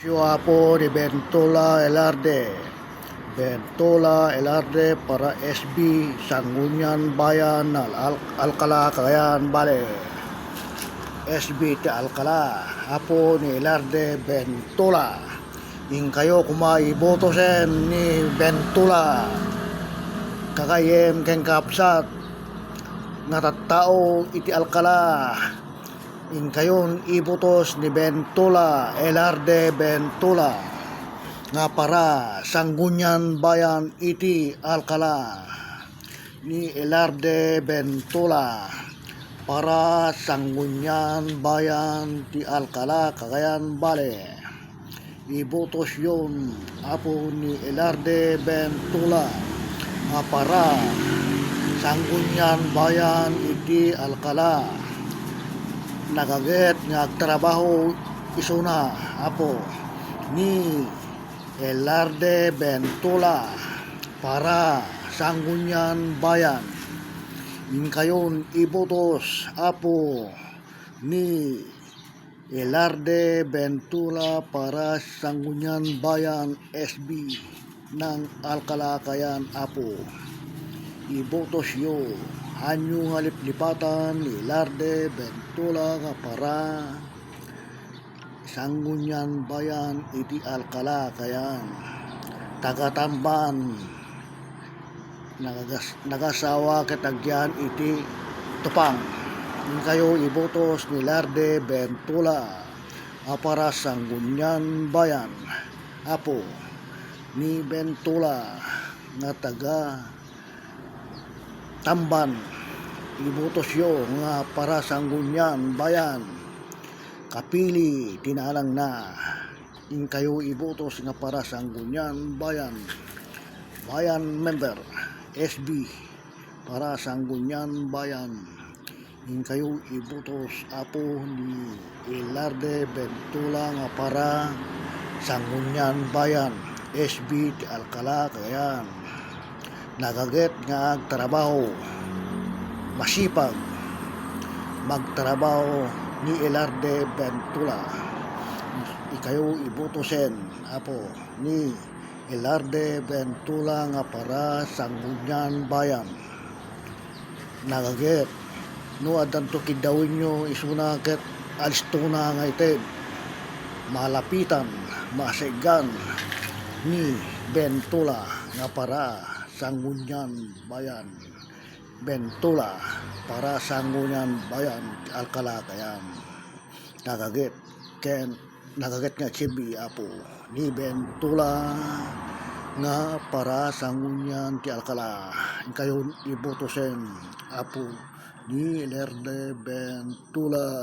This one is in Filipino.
Apo ni Bentola Elarde. Bentola Elarde para SB Sangguniang Bayan ng Alcala, Cagayan Valley. SB ti Alcala, Apo ni Elarde Bentola. Ing kayo kumaiboto sen ni Bentola. Kakayem keng kapsat nga tattao iti Alcala. In kayon ibotos ni Bentola Elarde Bentola nga para Sangguniang Bayan iti Alcala ni Elarde Bentola para Sangguniang Bayan ti Alcala, Cagayan Valley. Ibotos yon apo ni Elarde Bentola nga para Sangguniang Bayan iti Alcala. Nagaget nga trabaho isuna apo ni Elarde Bentola para Sangguniang Bayan. In kayon ibotos apo ni Elarde Bentola para Sangguniang Bayan SB ng Alcala, Cagayan apo. Ibotos yo anyo nga liplipatan ni Elarde Bentola nga para Sangguniang Bayan iti Alcala, Cagayan. Tagatamban nagasawa katagyan iti Tupang. Yung kayo ibotos ni Elarde Bentola para Sangguniang Bayan apo ni Bentola nga taga Tamban. Ibotos yo nga para Sangguniang Bayan kapili tinalang na. In kayo ibotos nga para Sangguniang Bayan member SB para Sangguniang Bayan. In kayo ibotos apo ni Elarde Bentola nga para Sangguniang Bayan SB ti Alcala, Cagayan. Nagaget nga agtrabaho masipag magtrabaho ni Elarde Bentola. Ikayo ibotosen apo ni Elarde Bentola nga para Sangguniang Bayan. Nagaget no adanto kidawin nyo isuna ket alistuna nga ited malapitan masegan ni Bentola nga para Sangguniang Bayan. Bentola para Sangguniang Bayan Alcala, Cagayan. Nagaget nga chibi apo ni Bentola nga para Sangguniang ti Alcala. Kayo ibotosen apo ni Elarde Bentola.